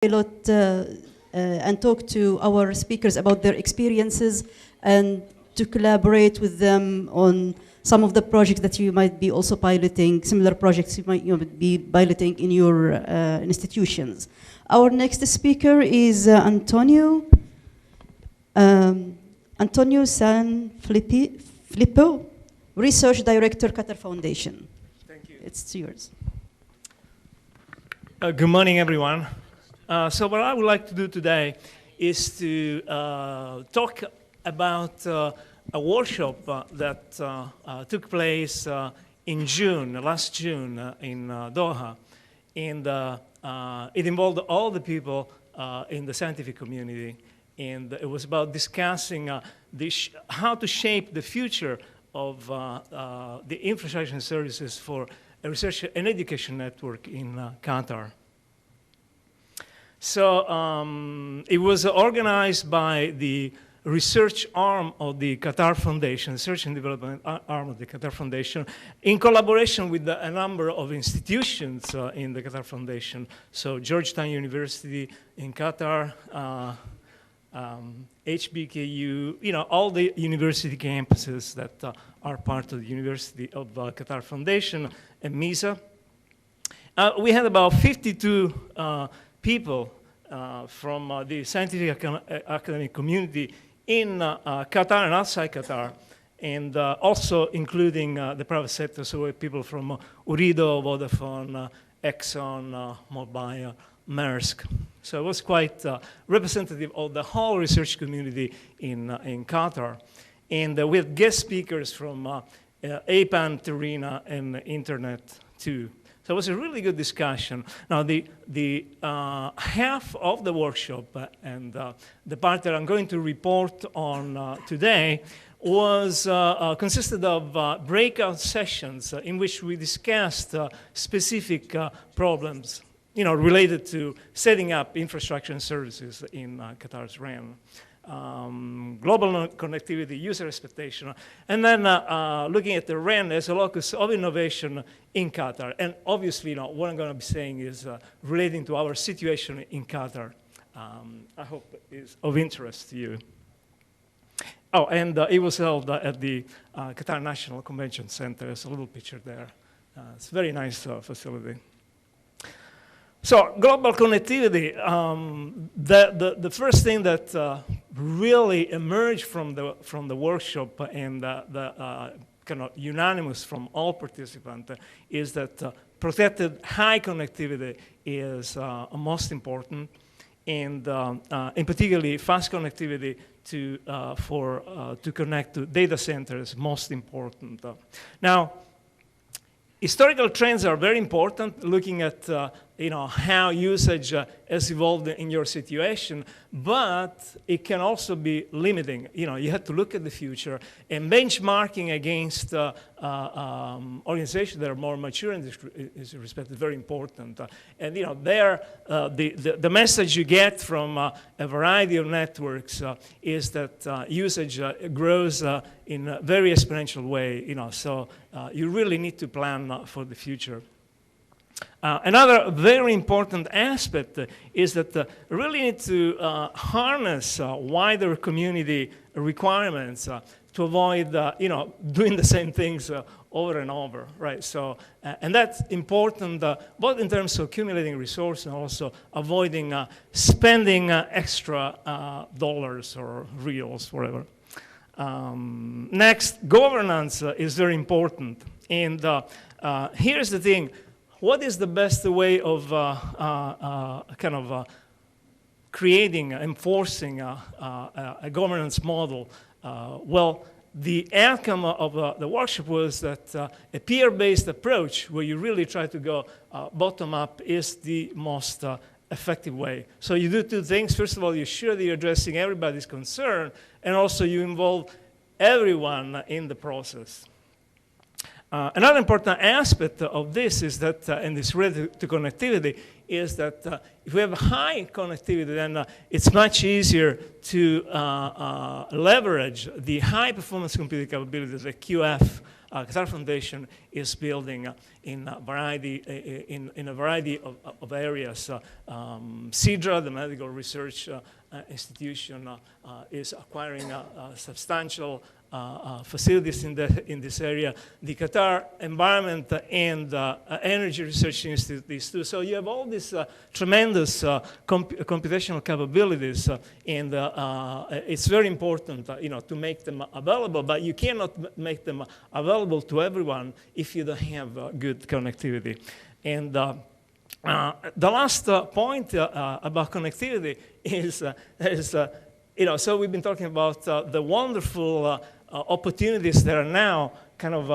pilot and talk to our speakers about their experiences and to collaborate with them on some of the projects that you might be also piloting, similar projects you might be piloting in your institutions. Our next speaker is Antonio Sanfilippo, Research Director, Qatar Foundation. Thank you. It's yours. Good morning, everyone. So what I would like to do today is to talk about a workshop that took place in June, last June, in Doha. And it involved all the people in the scientific community. And it was about discussing how to shape the future of the infrastructure and services for a research and education network in Qatar. So it was organized by the research arm of the Qatar Foundation, research and development arm of the Qatar Foundation, in collaboration with a number of institutions in the Qatar Foundation. So Georgetown University in Qatar, HBKU, all the university campuses that are part of the University of Qatar Foundation, and MISA. We had about 52 people from the scientific academic community in Qatar and outside Qatar, and also including the private sector, so people from Ooredoo, Vodafone, Exxon, Mobil, Maersk. So it was quite representative of the whole research community in Qatar. And we had guest speakers from APAN, Terina, and Internet too. So it was a really good discussion. Now, the half of the workshop and the part that I'm going to report on today was consisted of breakout sessions in which we discussed specific problems, related to setting up infrastructure and services in Qatar's RAN. Global connectivity, user expectation, and then looking at the RAN as a locus of innovation in Qatar. And obviously, what I'm going to be saying is relating to our situation in Qatar. I hope it is of interest to you. Oh, and it was held at the Qatar National Convention Center. There's a little picture there. It's a very nice facility. So global connectivity, the first thing that really emerged from the workshop and kind of unanimous from all participants is that protected high connectivity is most important, and in particularly fast connectivity to connect to data centers most important. Now, historical trends are very important, looking at how usage has evolved in your situation, but it can also be limiting. You have to look at the future, and benchmarking against organizations that are more mature in this respect is very important. And there, the message you get from a variety of networks is that usage grows in a very exponential way. So you really need to plan for the future. Another very important aspect is that really need to harness wider community requirements to avoid, doing the same things over and over, right? So, and that's important both in terms of accumulating resources and also avoiding spending extra dollars or reals, whatever. Next, governance is very important. And here's the thing. What is the best way of creating, enforcing a governance model? Well, the outcome of the workshop was that a peer-based approach, where you really try to go bottom-up, is the most effective way. So you do two things. First of all, you're sure that you're addressing everybody's concern, and also you involve everyone in the process. Another important aspect of this is that, and it's related to connectivity, is that if we have high connectivity, then it's much easier to leverage the high performance computing capabilities that QF Qatar Foundation is building in a variety of areas. CIDRA, the medical research institution, is acquiring substantial facilities in this area. The Qatar Environment and Energy Research Institute is too. So you have all these tremendous computational capabilities, and it's very important, to make them available. But you cannot make them available to everyone if you don't have good connectivity. And the last point about connectivity is so we've been talking about the wonderful opportunities that are now kind of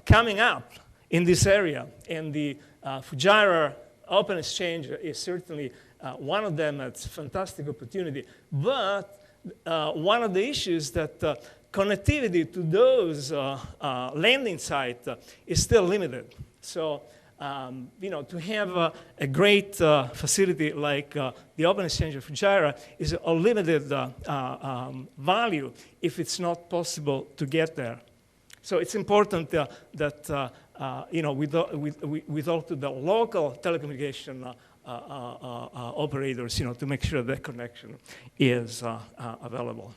coming up in this area. And the Fujairah Open Exchange is certainly one of them. It's a fantastic opportunity. But one of the issues that connectivity to those landing sites is still limited. So to have a great facility like the Open Exchange of Fujairah is a limited value if it's not possible to get there. So it's important that we talk to the local telecommunication operators, to make sure that connection is available.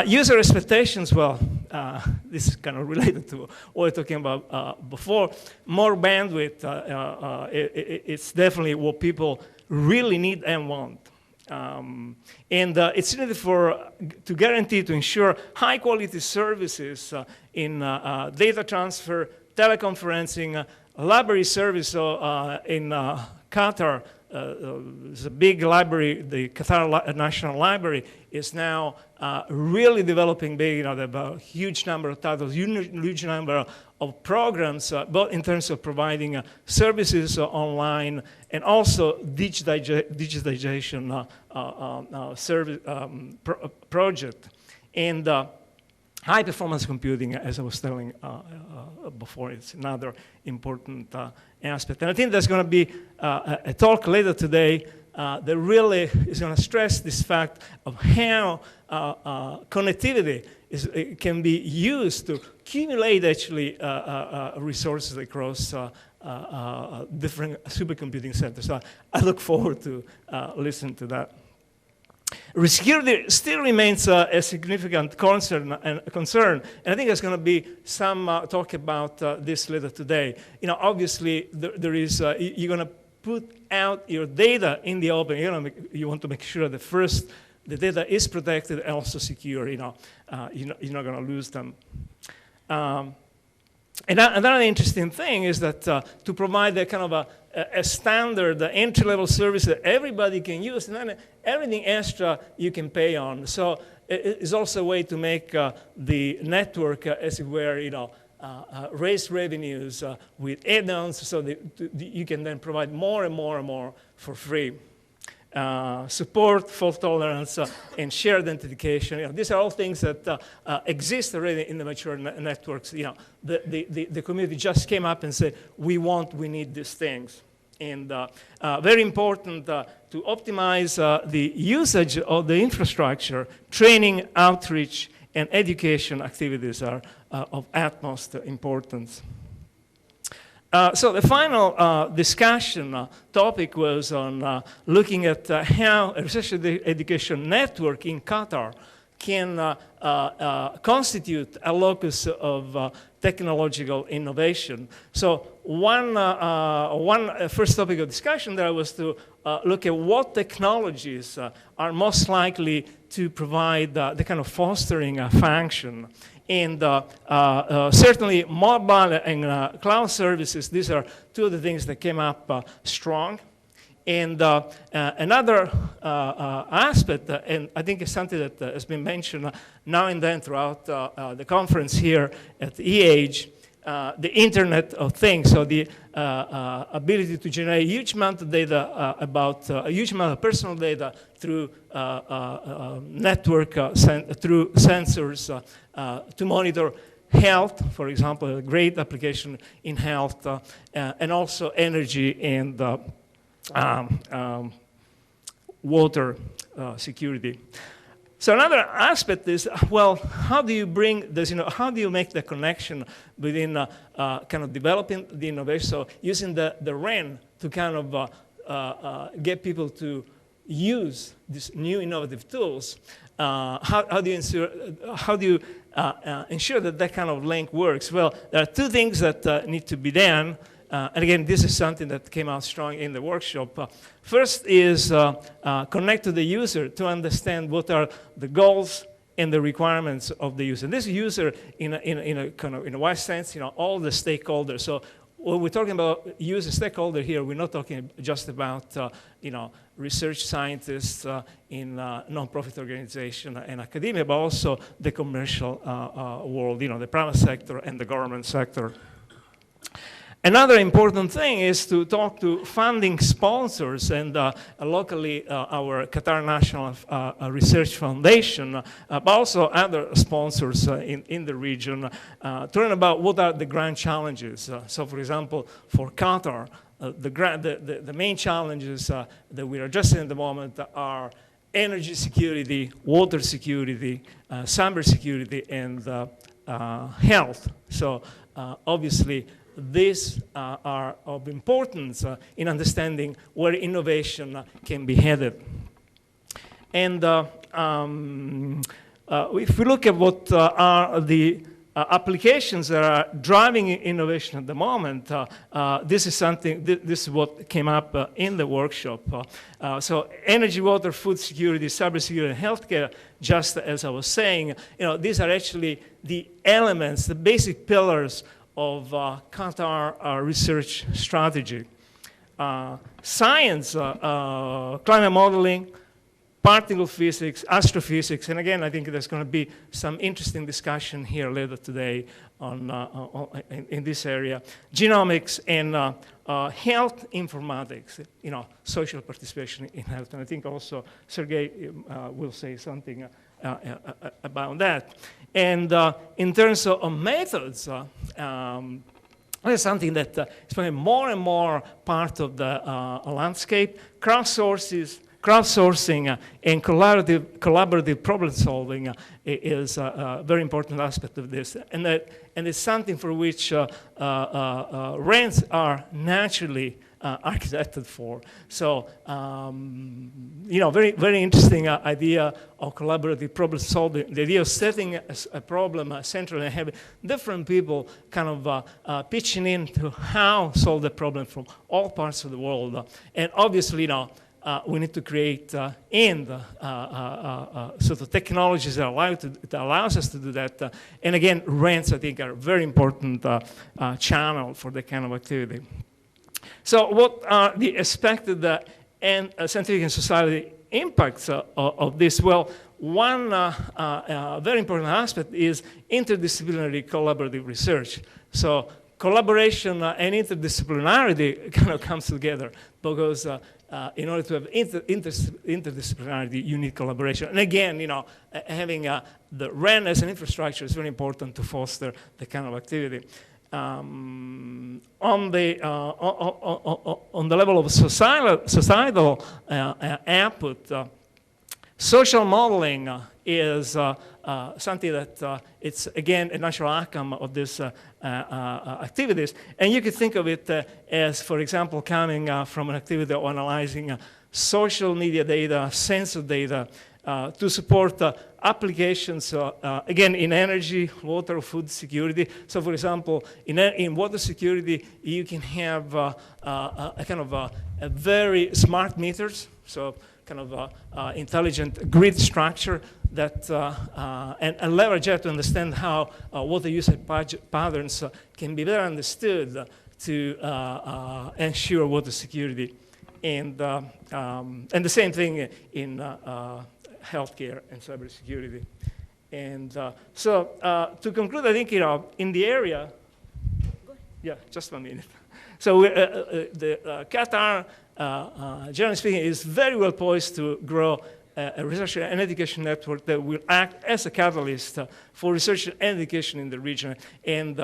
User expectations, well, this is kind of related to what we were talking about before. More bandwidth, it's definitely what people really need and want. And it's needed to guarantee, to ensure high quality services in data transfer, teleconferencing, library service. So in Qatar, there's a big library, the Qatar National Library is now really developing big, they have a huge number of titles, huge number of programs, both in terms of providing services online and also digitization service project. And high performance computing, as I was telling before, it's another important aspect. And I think there's going to be a talk later today that really is going to stress this fact of how connectivity can be used to accumulate actually resources across different supercomputing centers. So I look forward to listening to that. Security still remains a significant concern, and I think there's going to be some talk about this later today. Obviously, there is you're going to put out your data in the open. You want to make sure that first the data is protected and also secure. You're not going to lose them. And another interesting thing is that to provide a kind of a standard entry-level service that everybody can use, and then everything extra you can pay on. So it's also a way to make the network, as it were, raise revenues with add-ons, so that you can then provide more and more and more for free. Support, fault tolerance, and shared identification. These are all things that exist already in the mature networks. The community just came up and said, we need these things. And very important to optimize the usage of the infrastructure. Training, outreach, and education activities are of utmost importance. So the final discussion topic was on looking at how a research education network in Qatar can constitute a locus of technological innovation. So one first topic of discussion there was to look at what technologies are most likely to provide the kind of fostering function. And certainly mobile and cloud services, these are two of the things that came up strong. And another aspect, and I think it's something that has been mentioned now and then throughout the conference here at EAGE, the Internet of Things, so the ability to generate a huge amount of data about a huge amount of personal data through network, through sensors to monitor health, for example, a great application in health, and also energy and water security. So another aspect is, well, how do you bring this, how do you make the connection within kind of developing the innovation? So using the RAN to kind of get people to use these new innovative tools. How do you ensure that that kind of link works? Well, there are two things that need to be done. And again, this is something that came out strong in the workshop. First is connect to the user to understand what are the goals and the requirements of the user. And this user, in a wide sense, all the stakeholders. So when we're talking about user stakeholder here, we're not talking just about research scientists in non-profit organization and academia, but also the commercial world, the private sector and the government sector. Another important thing is to talk to funding sponsors, and locally our Qatar National Research Foundation, but also other sponsors in the region, to learn about what are the grand challenges. So for example, for Qatar, the main challenges that we are addressing at the moment are energy security, water security, cyber security, and health. So obviously, these are of importance in understanding where innovation can be headed. And if we look at what are the applications that are driving innovation at the moment, this is something, this is what came up in the workshop. So energy, water, food security, cybersecurity, and healthcare, just as I was saying, these are actually the elements, the basic pillars of Qatar research strategy. Science, climate modeling, particle physics, astrophysics, and again, I think there's going to be some interesting discussion here later today in this area. Genomics and health informatics, social participation in health, and I think also Sergey will say something about that. And in terms of methods, that's something that is becoming more and more part of the landscape. Crowdsourcing and collaborative problem solving is a very important aspect of this. And it's something for which RANs are naturally architected for. So, very, very interesting idea of collaborative problem solving. The idea of setting a problem centrally and having different people kind of pitching in to how to solve the problem from all parts of the world. And obviously, we need to create sort of technologies that allows us to do that. And again, RANs, I think, are a very important channel for that kind of activity. So what are the expected and scientific and society impacts of this? Well, one very important aspect is interdisciplinary collaborative research. So collaboration and interdisciplinarity kind of comes together because in order to have interdisciplinarity, you need collaboration. And again, having the RAN as an infrastructure is very important to foster the kind of activity. On the level of societal output, social modeling is something that it's, again, a natural outcome of these activities. And you could think of it as, for example, coming from an activity of analyzing social media data, sensor data, to support applications, again, in energy, water, food security. So, for example, in water security, you can have a kind of a very smart meters, so kind of intelligent grid structure that and leverage that to understand how water usage patterns can be better understood to ensure water security, and the same thing in healthcare and cybersecurity. And so to conclude, I think in the area, yeah, just 1 minute. So the Qatar, generally speaking, is very well poised to grow a research and education network that will act as a catalyst for research and education in the region. And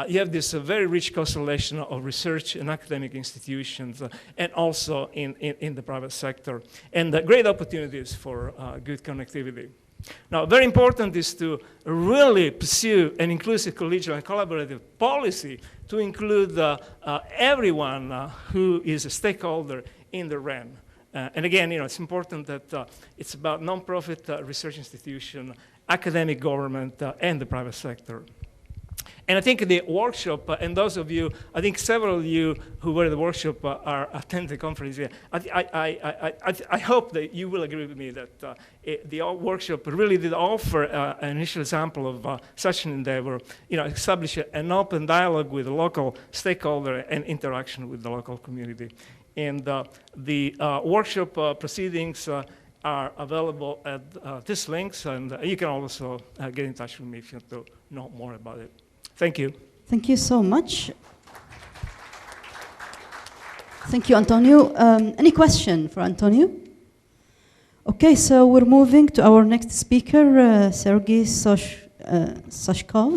you have this very rich constellation of research and academic institutions and also in the private sector. And great opportunities for good connectivity. Now, very important is to really pursue an inclusive, collegial, and collaborative policy to include everyone who is a stakeholder in the RAN. And again, it's important that it's about nonprofit research institution, academic, government, and the private sector. And I think the workshop, and those of you, I think several of you who were at the workshop are attending the conference here. I hope that you will agree with me that the workshop really did offer an initial example of such an endeavor, establish an open dialogue with the local stakeholder and interaction with the local community. And the workshop proceedings are available at these links, and you can also get in touch with me if you want to know more about it. Thank you. Thank you so much. Thank you, Antonio. Any question for Antonio? Okay, so we're moving to our next speaker, Sergei Sashkov.